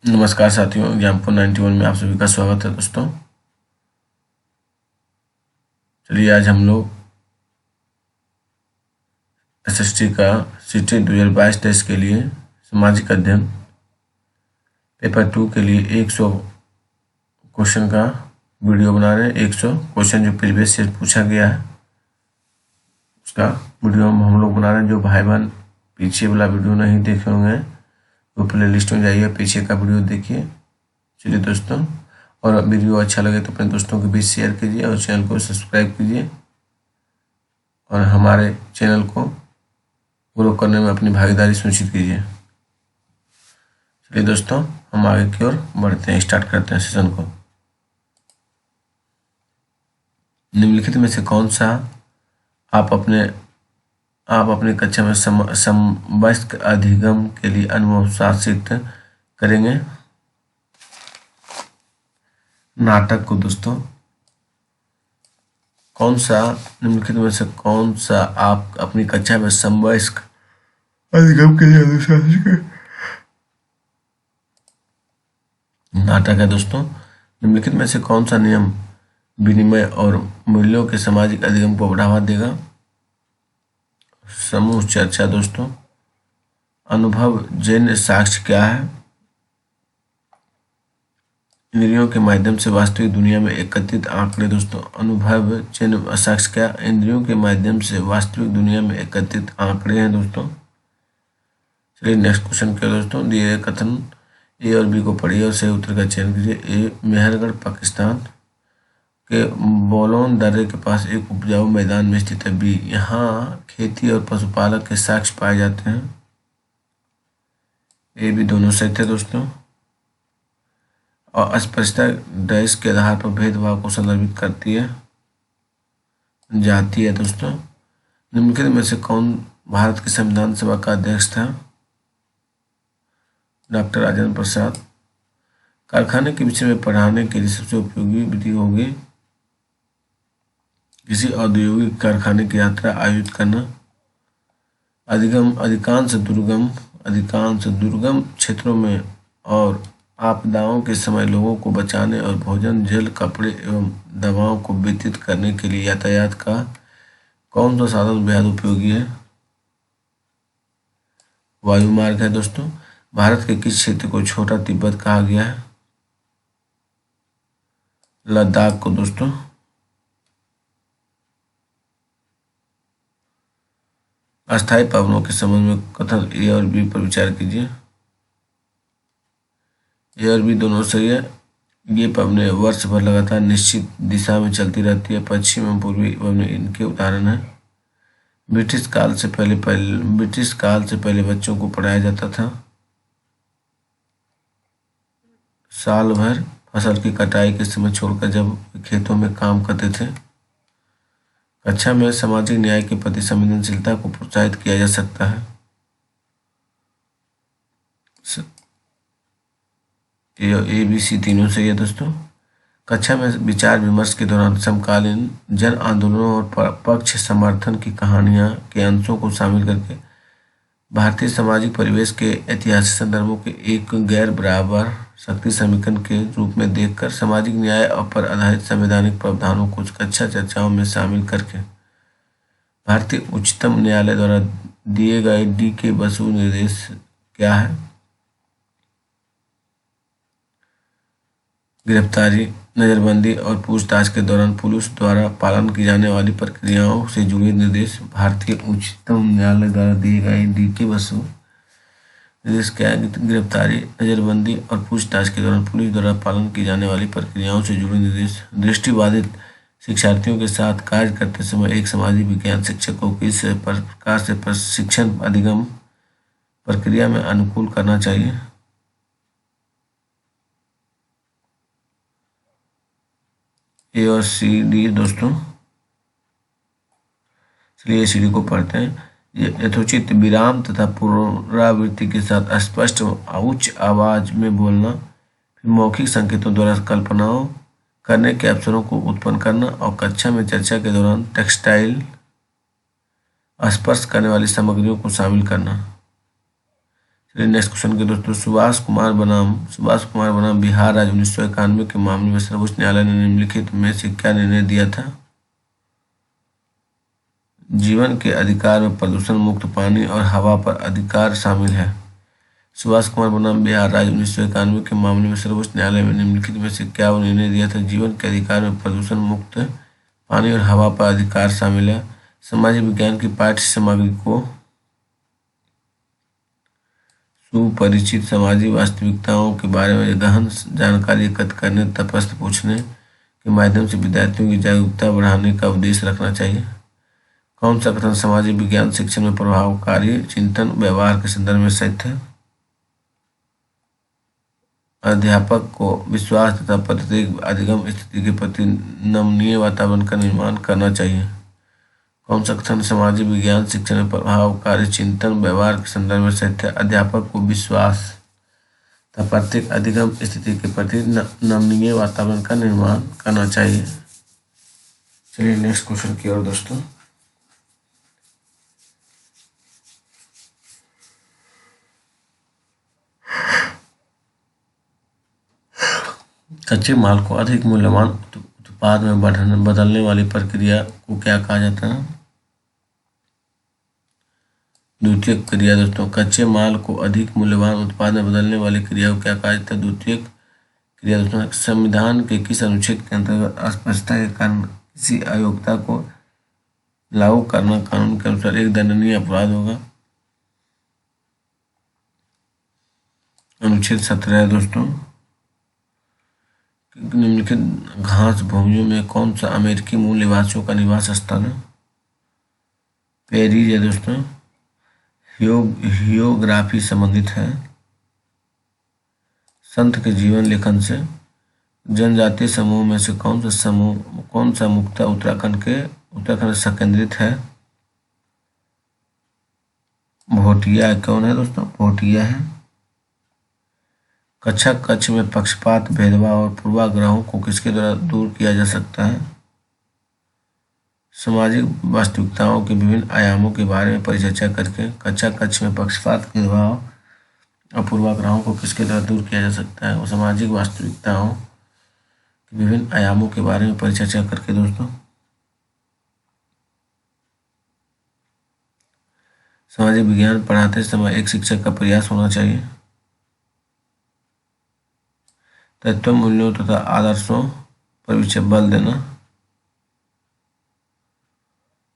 नमस्कार साथियों, एग्जाम्पल 91 में आप सभी का स्वागत है दोस्तों। चलिए आज हम लोग एसएसटी का सीटी 2022 टेस्ट के लिए सामाजिक अध्ययन पेपर 2 के लिए 100 क्वेश्चन का वीडियो बना रहे हैं। 100 क्वेश्चन जो प्रीवियस ईयर पूछा गया है उसका वीडियो हम लोग बना रहे हैं। जो भाई बहन पीछे वाला वीडियो नहीं देखे होंगे तो प्ले लिस्ट में जाइए, पीछे का वीडियो देखिए। चलिए दोस्तों, और वीडियो अच्छा लगे तो अपने दोस्तों के बीच शेयर कीजिए और चैनल को सब्सक्राइब कीजिए और हमारे चैनल को ग्रो करने में अपनी भागीदारी सुनिश्चित कीजिए। चलिए दोस्तों, हम आगे की ओर बढ़ते हैं, स्टार्ट करते हैं सेशन को। निम्नलिखित में से कौन सा आप अपनी कक्षा में समवयस्क अधिगम के लिए अनुशासित करेंगे? नाटक को दोस्तों, कौन सा निम्नलिखित में से कौन सा आप अपनी कक्षा में समवयस्क अधिगम के लिए अनुशासित नाटक है दोस्तों। निम्नलिखित में से कौन सा नियम विनिमय और मूल्यों के सामाजिक अधिगम को बढ़ावा देगा? समूह चर्चा दोस्तों। अनुभवजन्य साक्ष्य क्या है? इंद्रियों के माध्यम से वास्तविक दुनिया में एकत्रित आंकड़े दोस्तों। अनुभवजन्य साक्ष्य क्या? इंद्रियों के माध्यम से वास्तविक दुनिया में एकत्रित आंकड़े हैं दोस्तों। चलिए नेक्स्ट क्वेश्चन क्या दोस्तों, दिए कथन ए और बी को पढ़िए और सही उत्तर का चयन कीजिए। ए, मेहरगढ़ पाकिस्तान के बोलोन दर्रे के पास एक उपजाऊ मैदान में स्थित है। बी, यहाँ खेती और पशुपालक के साक्ष्य पाए जाते हैं। ए बी दोनों सही थे दोस्तों। और अस्पृश्यता डैश के आधार पर भेदभाव को संदर्भित करती है, जाती है दोस्तों। निम्नलिखित में से कौन भारत की संविधान सभा का अध्यक्ष था? डॉक्टर राजेंद्र प्रसाद। कारखाने के विषय में पढ़ाने के लिए सबसे उपयोगी विधि होगी किसी औद्योगिक कारखाने की यात्रा आयोजित करना। अधिकांश दुर्गम क्षेत्रों में और आपदाओं के समय लोगों को बचाने और भोजन, जल, कपड़े एवं दवाओं को वितरित करने के लिए यातायात का कौन सा साधन बेहद उपयोगी है? वायु मार्ग है दोस्तों। भारत के किस क्षेत्र को छोटा तिब्बत कहा गया है? लद्दाख को दोस्तों। अस्थायी पावनों के संबंध में कथन ए और बी पर विचार कीजिए। ए और बी दोनों सही है। ये पवनें वर्ष भर लगातार निश्चित दिशा में चलती रहती है। पश्चिम एवं पूर्वी पवनें इनके उदाहरण हैं। ब्रिटिश काल से पहले बच्चों को पढ़ाया जाता था। साल भर फसल की कटाई के समय छोड़कर जब खेतों में काम करते थे। कक्षा में सामाजिक न्याय के प्रति संवेदनशीलता को प्रोत्साहित किया जा सकता है। ए बी सी तीनों सही है दोस्तों। कक्षा में विचार विमर्श के दौरान समकालीन जन आंदोलनों और पक्ष समर्थन की कहानियां के अंशों को शामिल करके भारतीय सामाजिक परिवेश के ऐतिहासिक संदर्भों के एक गैर बराबर शक्ति समीकरण के रूप में देखकर सामाजिक न्याय पर आधारित संवैधानिक प्रावधानों को कक्षा चर्चाओं में शामिल करके भारतीय उच्चतम न्यायालय द्वारा दिए गए डी के बसु निर्देश क्या है? गिरफ्तारी, नजरबंदी और पूछताछ के दौरान पुलिस द्वारा पालन की जाने वाली प्रक्रियाओं से जुड़े निर्देश। भारतीय उच्चतम न्यायालय द्वारा दिए गए डी के बसु निर्देश क्या है? गिरफ्तारी, नजरबंदी और पूछताछ के दौरान पुलिस द्वारा पालन की जाने वाली प्रक्रियाओं से जुड़े निर्देश। दृष्टिबाधित शिक्षार्थियों के साथ कार्य करते समय एक सामाजिक विज्ञान शिक्षक को किस प्रकार से प्रशिक्षण अधिगम प्रक्रिया में अनुकूल करना चाहिए? ए और सी डी दोस्तों। चलिए सी डी को पढ़ते हैं। यथोचित विराम तथा पुनरावृत्ति के साथ स्पष्ट उच्च आवाज में बोलना, फिर मौखिक संकेतों द्वारा कल्पनाओं करने के अवसरों को उत्पन्न करना और कक्षा में चर्चा के दौरान टेक्सटाइल स्पर्श करने वाली सामग्रियों को शामिल करना। चलिए नेक्स्ट क्वेश्चन के दोस्तों, सुभाष कुमार बनाम बिहार राज्य 1991 के मामले में सर्वोच्च न्यायालय ने निम्नलिखित में से क्या निर्णय दिया था? जीवन के अधिकार में प्रदूषण मुक्त पानी और हवा पर अधिकार शामिल है। सुभाष कुमार बनाम बिहार राज्य 1991 के मामले में सर्वोच्च न्यायालय में निम्नलिखित में से क्या निर्णय दिया था? जीवन के अधिकार में प्रदूषण मुक्त पानी और हवा पर अधिकार शामिल है। सामाजिक विज्ञान की पाठ्य सामग्री को सुपरिचित सामाजिक वास्तविकताओं के बारे में गहन जानकारी एकत्र करने तथा प्रश्न पूछने के माध्यम से विद्यार्थियों की जागरूकता बढ़ाने का उद्देश्य रखना चाहिए। कौन सा कथन सामाजिक विज्ञान शिक्षण में प्रभावकारी चिंतन व्यवहार के संदर्भ में सत्य है? अध्यापक को विश्वास तथा प्रत्येक अधिगम स्थिति के प्रति नमनीय वातावरण का निर्माण करना चाहिए। कौन सा कथन सामाजिक विज्ञान शिक्षण में प्रभावकारी चिंतन व्यवहार के संदर्भ में सत्य है? अध्यापक को विश्वास तथा प्रत्येक अधिगम स्थिति के प्रति नमनीय वातावरण का निर्माण करना चाहिए। चलिए नेक्स्ट क्वेश्चन की ओर दोस्तों, कच्चे माल को अधिक मूल्यवान उत्पाद में बदलने वाली प्रक्रिया को क्या कहा जाता है? द्वितीयक क्रिया दोस्तों। कच्चे माल को अधिक मूल्यवान उत्पाद में बदलने वाली क्रिया को क्या कहा जाता है? द्वितीयक क्रिया दोस्तों। संविधान के किस अनुच्छेद के अंतर्गत अस्पष्टता के कारण किसी अयोग्यता को लागू करना कानून के अनुसार एक दंडनीय अपराध होगा? अनुच्छेद 17 है दोस्तों। निम्नलिखित घास भूमियों में कौन सा अमेरिकी मूल निवासियों का निवास स्थल है? पेरिस है दोस्तों। हियोग्राफी संबंधित है। संत के जीवन लेखन से जनजातीय समूह में से कौन सा मुक्ता उत्तराखंड से केंद्रित है? भोटिया कौन है दोस्तों? भोटिया है। कक्षा कक्ष में पक्षपात, भेदभाव और पूर्वाग्रहों को किसके द्वारा दूर किया जा सकता है? सामाजिक वास्तविकताओं के विभिन्न आयामों के बारे में परिचर्चा करके कक्षा कक्ष में पक्षपात, भेदभाव और पूर्वाग्रहों को किसके द्वारा दूर किया जा सकता है? और सामाजिक वास्तविकताओं के विभिन्न आयामों के बारे में परिचर्चा करके दोस्तों। सामाजिक विज्ञान पढ़ाते समय एक शिक्षक का प्रयास होना चाहिए तत्व मूल्यों तथा आदर्शों पर विशेष बल देना।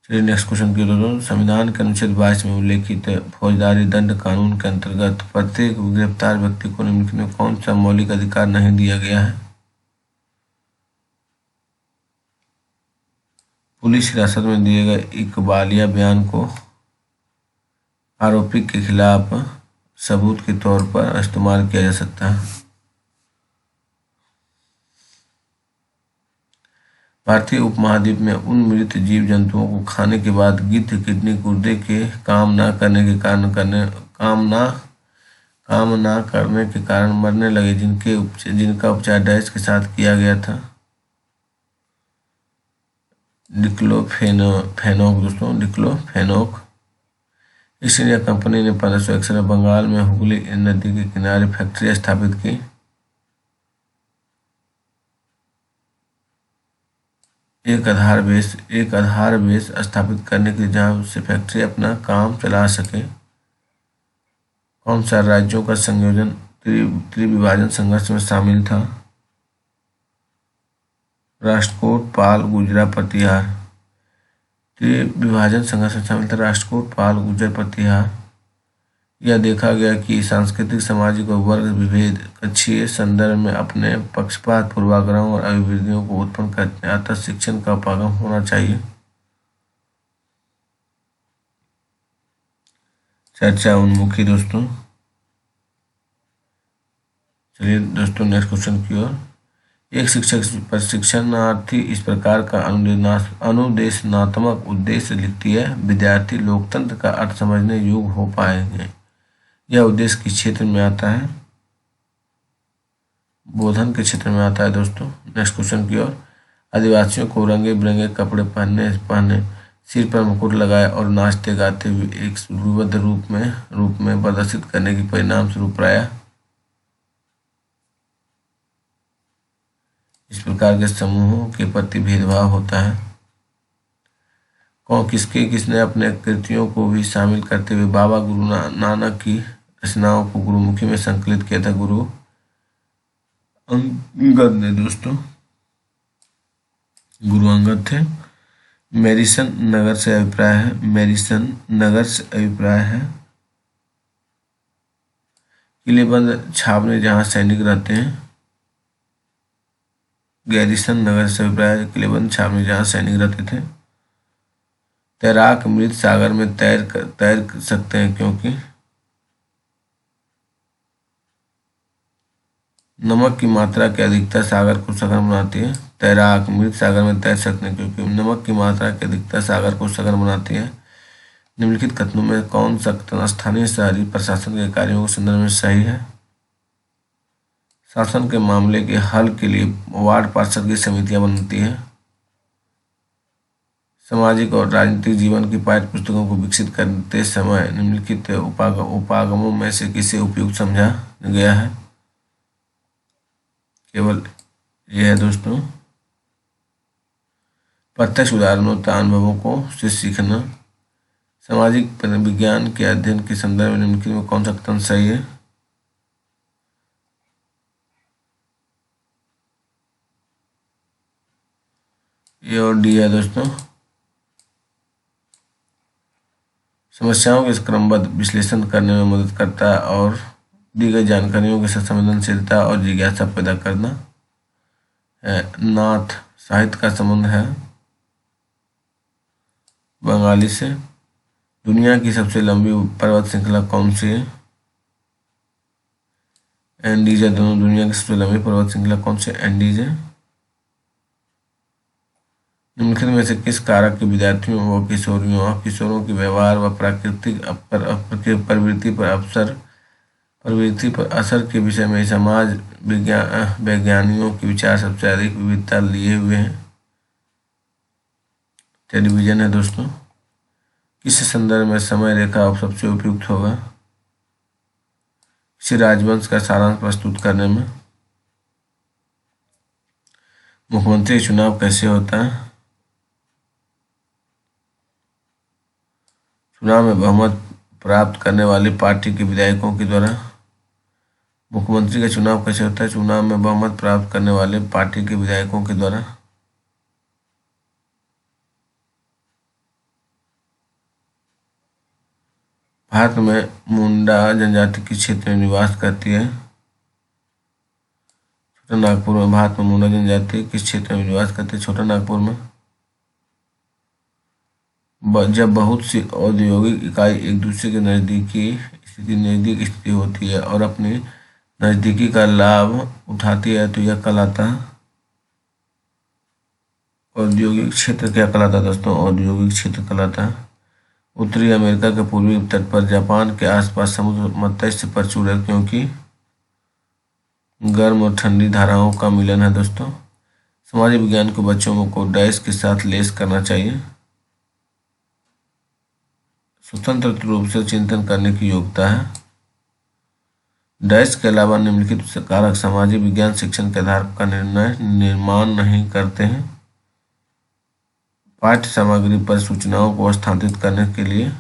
चलिए नेक्स्ट क्वेश्चन की दोस्तों, संविधान के अनुच्छेद 22 में उल्लेखित फौजदारी दंड कानून के अंतर्गत प्रत्येक गिरफ्तार व्यक्ति को निम्नलिखित में कौन सा मौलिक अधिकार नहीं दिया गया है? पुलिस हिरासत में दिए गए इकबालिया बयान को आरोपी के खिलाफ सबूत के तौर पर इस्तेमाल किया जा सकता है। भारतीय उपमहाद्वीप में उन मृत जीव जंतुओं को खाने के बाद गिद्ध किडनी गुर्दे के काम ना करने के कारण मरने लगे, जिनका उपचार डैश के साथ किया गया था। डिक्लोफेनाक दोस्तों, डिक्लोफेनाक। ईस्ट इंडिया कंपनी ने 1561 में बंगाल में हुगली नदी के किनारे फैक्ट्री स्थापित की। एक आधार बेस स्थापित करने के लिए जहां से फैक्ट्री अपना काम चला सके। कौन सा राज्यों का संयोजन त्रिविभाजन संघर्ष में शामिल था? राष्ट्रकूट, पाल, गुर्जर, प्रतिहार। त्रिविभाजन संघर्ष में शामिल था राष्ट्रकूट, पाल, गुर्जर, प्रतिहार। यह देखा गया कि सांस्कृतिक, सामाजिक और वर्ग विभेद कक्षीय संदर्भ में अपने पक्षपात, पूर्वाग्रहों और अभिवृद्धियों को उत्पन्न करते हैं, अतः शिक्षण का उपागम होना चाहिए। चर्चा उन्मुखी दोस्तों। चलिए दोस्तों नेक्स्ट क्वेश्चन की ओर। एक शिक्षक प्रशिक्षणार्थी इस प्रकार का अनुदेशनात्मक उद्देश्य लिखती है, विद्यार्थी लोकतंत्र का अर्थ समझने योग्य हो पाएंगे। यह उद्देश्य किस क्षेत्र में आता है? बोधन के क्षेत्र में आता है दोस्तों। नेक्स्ट क्वेश्चन की ओर। आदिवासियों को रंगे बिरंगे कपड़े पहनने सिर पर मुकुट लगाए और नाचते गाते हुए एक सूर्यबद्ध रूप में प्रदर्शित करने के परिणाम स्वरूप प्रायः इस प्रकार के समूहों के प्रति भेदभाव होता है। किसने अपने कृतियों को भी शामिल करते हुए बाबा गुरु नानक की रचनाओं को गुरुमुखी में संकलित किया था। गुरु अंगद ने दोस्तों, गुरु अंगद थे। मैडिसन नगर से अभिप्राय है किलेबंद छावनी जहां सैनिक रहते हैं। गैरिसन नगर से अभिप्राय किलेबंद छावनी जहां सैनिक रहते थे। तैराक मृत सागर में तैर सकते हैं क्योंकि नमक की मात्रा की अधिकता सागर को सघन बनाती है। तैराक मृत सागर में तैर सकते हैं क्योंकि नमक की मात्रा की अधिकता सागर को सघन बनाती है। निम्नलिखित कथनों में कौन सा कथन स्थानीय शहरी प्रशासन के कार्यों के संदर्भ में सही है? शासन के मामले के हल के लिए वार्ड पार्षद की समितियां बनती है। सामाजिक और राजनीतिक जीवन की पाठ्य पुस्तकों को विकसित करते समय निम्नलिखित उपागमों में से किसे उपयुक्त समझा गया है? केवल यह है दोस्तों, प्रत्यक्ष उदाहरणों तथा अनुभवों को से सीखना। सामाजिक विज्ञान के अध्ययन के संदर्भ में निम्नलिखित में कौन सा कथन सही है? ए और डी है दोस्तों। समस्याओं के क्रमबद्ध विश्लेषण करने में मदद करता है और दी गई जानकारियों के साथ संवेदनशीलता और जिज्ञासा पैदा करना है। नाथ साहित्य का संबंध है बंगाली से। दुनिया की सबसे लंबी पर्वत श्रृंखला कौन सी है? एंडीज है दोनों। दुनिया की सबसे लंबी पर्वत श्रृंखला कौन सी? एंडीज है। निम्नलिखित में से किस कारक के विद्यार्थियों व किशोरों के व्यवहार व प्राकृतिक प्रवृत्ति पर असर के विषय में समाज वैज्ञानिकों के विचार सबसे अधिक विविधता लिए हुए हैं? टेलीविजन है दोस्तों। किस संदर्भ में समय रेखा सबसे उपयुक्त होगा? किसी राजवंश का सारांश प्रस्तुत करने में। मुख्यमंत्री चुनाव कैसे होता है? चुनाव में बहुमत प्राप्त करने वाली पार्टी के विधायकों के द्वारा। मुख्यमंत्री का चुनाव कैसे होता है? चुनाव में बहुमत प्राप्त करने वाले पार्टी के विधायकों के द्वारा। भारत में मुंडा जनजाति किस क्षेत्र में निवास करती है? छोटा नागपुर में। भारत में मुंडा जनजाति किस क्षेत्र में निवास करती है? छोटा नागपुर में। जब बहुत सी औद्योगिक इकाई एक दूसरे के नजदीक स्थिति होती है और अपनी नजदीकी का लाभ उठाती है तो यह कहलाता है औद्योगिक क्षेत्र। क्या कहलाता है दोस्तों? औद्योगिक क्षेत्र कहलाता है। उत्तरी अमेरिका के पूर्वी तट पर जापान के आसपास समुद्र मत्स्य प्रचुर है क्योंकि गर्म और ठंडी धाराओं का मिलन है दोस्तों। सामाजिक विज्ञान को बच्चों को डैश के साथ लेस करना चाहिए। स्वतंत्र रूप से चिंतन करने की योग्यता है। डैश के अलावा निम्नलिखित कारक सामाजिक विज्ञान शिक्षण के आधार का निर्माण नहीं करते हैं। पाठ्य सामग्री पर सूचनाओं को स्थानांतरित करने के लिए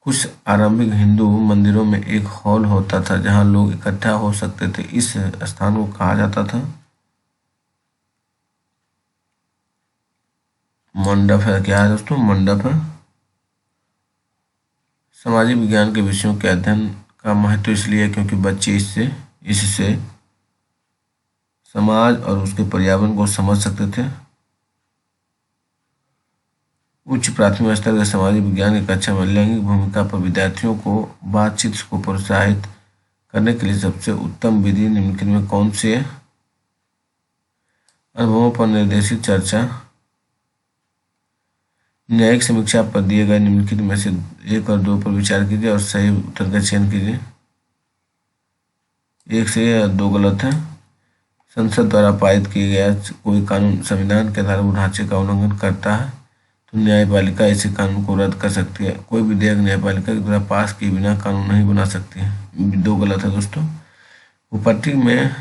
कुछ आरंभिक हिंदू मंदिरों में एक हॉल होता था जहां लोग इकट्ठा हो सकते थे। इस स्थान को कहा जाता था मंडप है। क्या है दोस्तों? मंडप है। सामाजिक विज्ञान के विषयों के अध्ययन का महत्व इसलिए है क्योंकि बच्चे इससे समाज और उसके पर्यावरण को समझ सकते थे। उच्च प्राथमिक स्तर के सामाजिक विज्ञान की कक्षा में लैंगिक भूमिका पर विद्यार्थियों को बातचीत को प्रोत्साहित करने के लिए सबसे उत्तम विधि निम्नलिखित में कौन सी है? अनुभवों पर निर्देशित चर्चा। न्यायिक समीक्षा पर दिए गए निम्नलिखित में से 1 और 2 पर विचार कीजिए और सही उत्तर का चयन कीजिए। 1 सही है और 2 गलत है। संसद द्वारा पारित किया गया कोई कानून संविधान के आधारभूत ढांचे का उल्लंघन करता है तो न्यायपालिका इसी कानून को रद्द कर सकती है। कोई विधेयक न्यायपालिका के द्वारा पास किए बिना कानून नहीं बना सकती है। दो गलत है दोस्तों। भूपट्टी में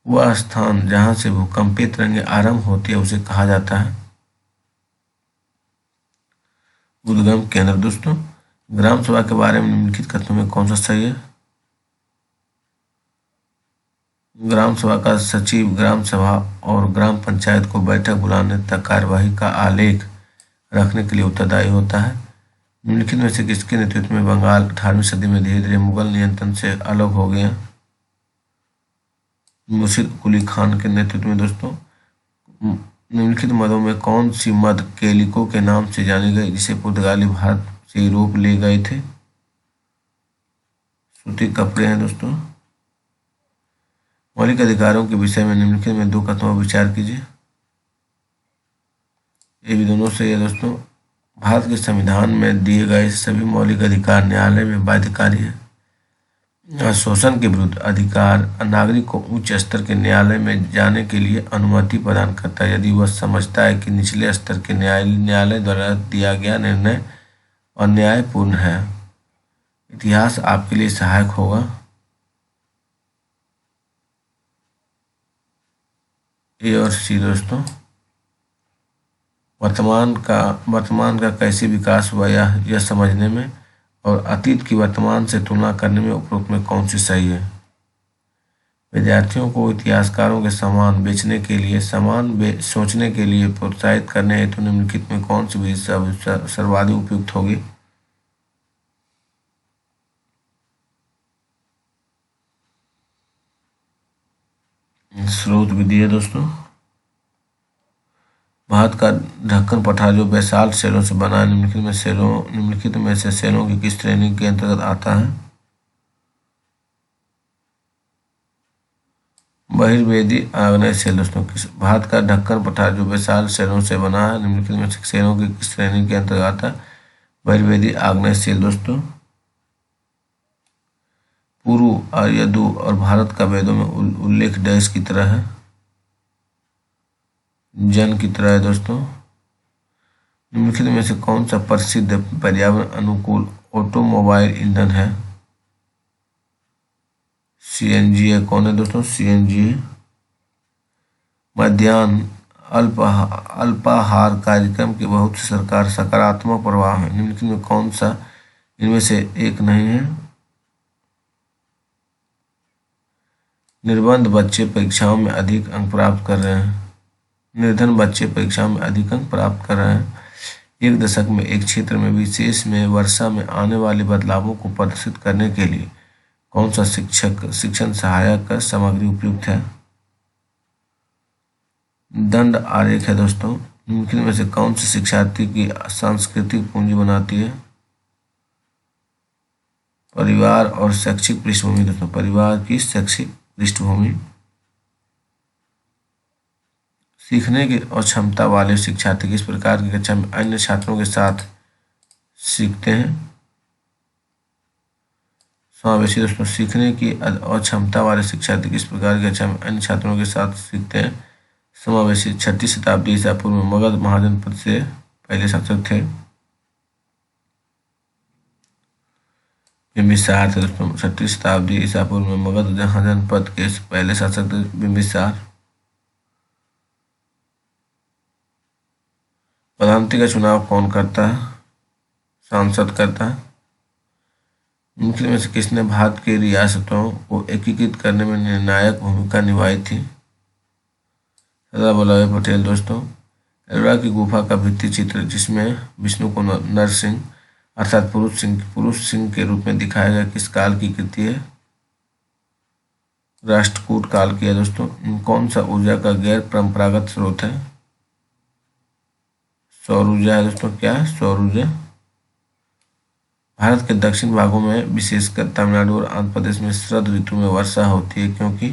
वह स्थान जहां से भूकंपीय तरंगें आरंभ होती है उसे कहा जाता है उद्गम केंद्र। दोस्तों, ग्राम सभा के बारे में निम्नलिखित कथनों में कौन सा सही है? ग्राम सभा का सचिव ग्राम सभा और ग्राम पंचायत को बैठक बुलाने तक कार्यवाही का आलेख रखने के लिए उत्तरदायी होता है। निम्नलिखित में से किसके नेतृत्व में बंगाल 18वीं सदी में धीरे धीरे मुगल नियंत्रण से अलग हो गया? मुर्शिद कुली खान के नेतृत्व में। दोस्तों, निम्नलिखित मदों में कौन सी मद केलिको के नाम से जानी गई जिसे पुर्तगाली भारत से यूरोप ले गए थे? सूती कपड़े हैं। दोस्तों, मौलिक अधिकारों के विषय में निम्नलिखित में दो कथनों पर विचार कीजिए। ये भी दोनों सही है। दोस्तों, भारत के संविधान में दिए गए सभी मौलिक अधिकार न्यायालय में बाध्यकारी है। शोषण के विरुद्ध अधिकार नागरिक को उच्च स्तर के न्यायालय में जाने के लिए अनुमति प्रदान करता है यदि वह समझता है कि निचले स्तर के न्यायालय द्वारा दिया गया निर्णय अन्यायपूर्ण है। इतिहास आपके लिए सहायक होगा। ए और सी। दोस्तों, वर्तमान का कैसे विकास हुआ यह समझने में और अतीत की वर्तमान से तुलना करने में उपरोक्त में कौन सी सही है? विद्यार्थियों को इतिहासकारों के समान बेचने के लिए सोचने के लिए प्रोत्साहित करने हेतु निम्नलिखित में कौन सी विधि सर्वाधिक उपयुक्त होगी? स्रोत विधि है। दोस्तों, भारत का ढक्कन पठार जो बेसाल्ट सेलों से बना है, निम्नलिखित में से सेलों की किस श्रेणी के अंतर्गत आता है? बहिर्वेदी आग्नेय सेल। दोस्तों, भारत का ढक्कन पठार जो बेसाल्ट सेलों से बना है, निम्नलिखित में से सेलों की किस श्रेणी के अंतर्गत आता है? बहिर्वेदी आग्नेय सेल। दोस्तों, पूर्व आर्यदू और भारत का वेदों में उल्लेख डैश की तरह है? जन की तरह है। दोस्तों, निम्नलिखित में से कौन सा प्रसिद्ध पर्यावरण अनुकूल ऑटोमोबाइल ईंधन है? सीएनजी है। कौन है दोस्तों? सीएनजी। मध्याह्न अल्पाहार कार्यक्रम के बहुत से सकारात्मक प्रभाव हैं। निम्नलिखित में कौन सा इनमें से एक नहीं है? निर्धन बच्चे परीक्षाओं में अधिक अंक प्राप्त कर रहे हैं। निर्धन बच्चे परीक्षाओं में अधिक अंक प्राप्त कर रहे हैं। एक दशक में एक क्षेत्र में विशेष में वर्षा में आने वाले बदलावों को प्रदर्शित करने के लिए कौन सा शिक्षण सहायक सामग्री उपयुक्त है? दंड आरेख है। दोस्तों, निम्नलिखित में से कौन सी शिक्षार्थी की सांस्कृतिक पूंजी बनाती है? परिवार और शैक्षिक पृष्ठभूमि। दोस्तों, परिवार की शैक्षिक पृष्ठभूमि। सीखने की अक्षमता वाले शिक्षार्थी किस प्रकार की कक्षा में अन्य छात्रों के साथ सीखते हैं? समावेशी। दोस्तों, सीखने की अक्षमता वाले शिक्षार्थी किस प्रकार की कक्षा में अन्य छात्रों के साथ सीखते हैं? समावेशी। 6वीं शताब्दी ईसा पूर्व में मगध महाजनपद से पहले शासक थे बिंबिसार थे। दोस्तों, 6वीं शताब्दी ईसा पूर्व में मगध महाजनपद के पहले शासक थे बिंबिसार। प्रधानमंत्री का चुनाव कौन करता है? सांसद करता है। निम्नलिखित में से किसने भारत की रियासतों को एकीकृत करने में निर्णायक भूमिका निभाई थी? सरदार वल्लभ भाई पटेल। दोस्तों, एलोरा की गुफा का भित्ति चित्र जिसमें विष्णु को नरसिंह अर्थात पुरुष सिंह के रूप में दिखाया गया किस काल की कृति है? राष्ट्रकूट काल की है। दोस्तों, कौन सा ऊर्जा का गैर परंपरागत स्रोत है? सौर ऊर्जा है। दोस्तों, क्या है? सौर ऊर्जा। भारत के दक्षिण भागों में विशेषकर तमिलनाडु और आंध्र प्रदेश में शरद ऋतु में वर्षा होती है क्योंकि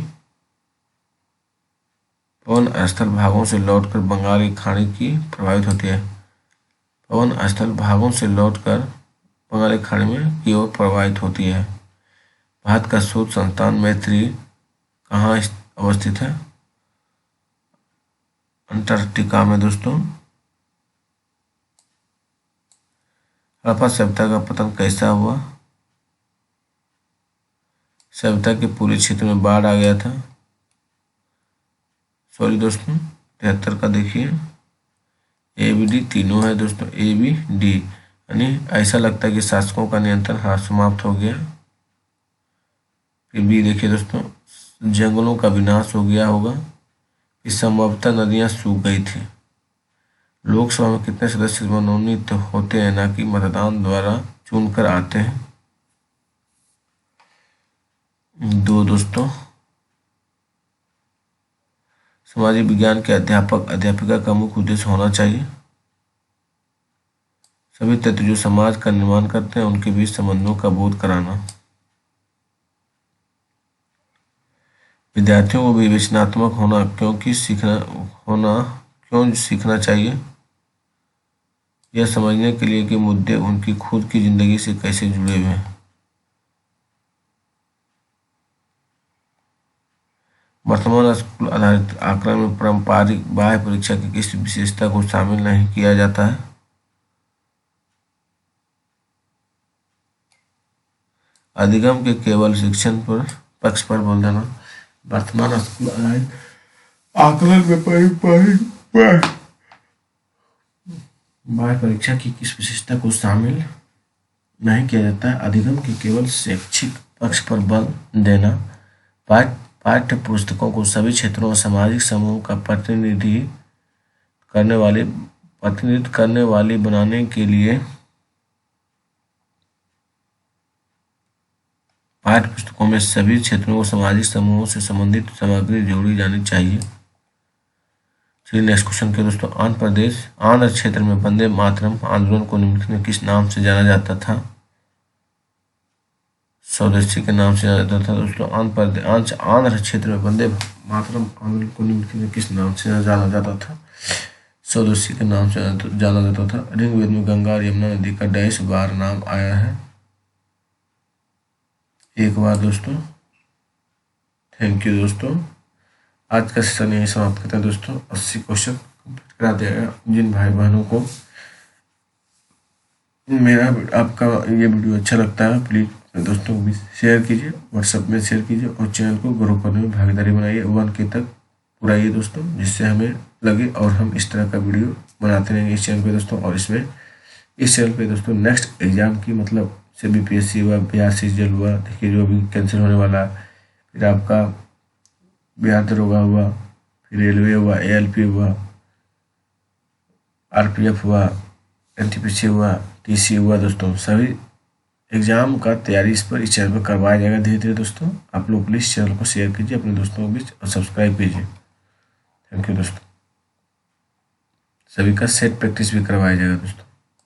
पवन स्थल भागों से लौटकर बंगाल की खाड़ी की प्रभावित होती है। पवन स्थल भागों से लौटकर बंगाल की खाड़ी में की ओर प्रभावित होती है। भारत का शोध संस्थान मैत्री कहाँ अवस्थित है? अंटार्कटिका में। दोस्तों, हड़प्पा सभ्यता का पतन कैसा हुआ? सभ्यता के पूरे क्षेत्र में बाढ़ आ गया था। सॉरी दोस्तों, 73 का देखिए, ए बी डी तीनों है दोस्तों, ए बी डी, यानी ऐसा लगता है कि शासकों का नियंत्रण हाँ समाप्त हो गया। फिर बी देखिए दोस्तों, जंगलों का विनाश हो गया होगा। फिर संभवतः नदियां सूख गई थी। लोकसभा में कितने सदस्य मनोनीत होते हैं, ना कि मतदान द्वारा चुनकर आते हैं? 2 दोस्तों। सामाजिक विज्ञान के अध्यापक अध्यापिका का मुख्य उद्देश्य होना चाहिए सभी तत्व जो समाज का निर्माण करते हैं उनके बीच संबंधों का बोध कराना। विद्यार्थियों को विवेचनात्मक होना क्यों सीखना चाहिए? यह समझने के लिए कि मुद्दे उनकी खुद की जिंदगी से कैसे जुड़े हुए हैं। वर्तमान स्कूल आधारित आकलन में पारंपरिक बाह्य परीक्षा की किस विशेषता को शामिल नहीं किया जाता है? अधिगम के केवल शिक्षण पर पक्ष पर बोल देना। वर्तमान स्कूल आधारित आकलन में पारंपरिक बाह्य परीक्षा की किस विशेषता को शामिल नहीं किया जाता है? अधिगम के केवल शैक्षिक पक्ष पर बल देना। पाठ्य पुस्तकों को सभी क्षेत्रों और सामाजिक समूह का प्रतिनिधित्व करने वाली बनाने के लिए पाठ्य पुस्तकों में सभी क्षेत्रों और सामाजिक समूहों से संबंधित सामग्री जोड़ी जानी चाहिए। चलिए नेक्स्ट क्वेश्चन के दोस्तों, आंध्र क्षेत्र में वंदे मातरम आंदोलन को निम्नलिखित में किस नाम से जाना जाता था? स्वदेशी के नाम से जाना जाता था दोस्तों। आंध्र क्षेत्र में वंदे मातरम आंदोलन को निम्नलिखित में किस नाम से जाना जाता था? स्वदेशी के नाम से जाना जाता था। ऋग्वेद में गंगा और यमुना नदी का डैश बार नाम आया है? एक बार दोस्तों। थैंक यू दोस्तों, आज का सेशन यही समाप्त करते हैं दोस्तों। 80 क्वेश्चन कंप्लीट करा देगा। जिन भाई बहनों को मेरा आपका ये वीडियो अच्छा लगता है प्लीज़ दोस्तों को भी शेयर कीजिए, व्हाट्सएप में शेयर कीजिए और चैनल को ग्रो करने में भागीदारी बनाइए। 1K तक पुराइए दोस्तों, जिससे हमें लगे और हम इस तरह का वीडियो बनाते रहेंगे इस चैनल पे दोस्तों। और इस चैनल पे दोस्तों नेक्स्ट एग्जाम की मतलब से BPSC हुआ, बिहार CGL हुआ, देखिए जो अभी कैंसिल होने वाला, फिर आपका बिहार दरोगा हुआ, फिर रेलवे हुआ, ALP हुआ, RPF हुआ, NTPC हुआ, TC हुआ दोस्तों, सभी एग्जाम का तैयारी इस चैनल पर करवाया जाएगा धीरे धीरे दोस्तों। आप लोग प्लीज़ चैनल को शेयर कीजिए अपने दोस्तों के बीच और सब्सक्राइब कीजिए। थैंक यू दोस्तों। सभी का सेट प्रैक्टिस भी करवाया जाएगा दोस्तों।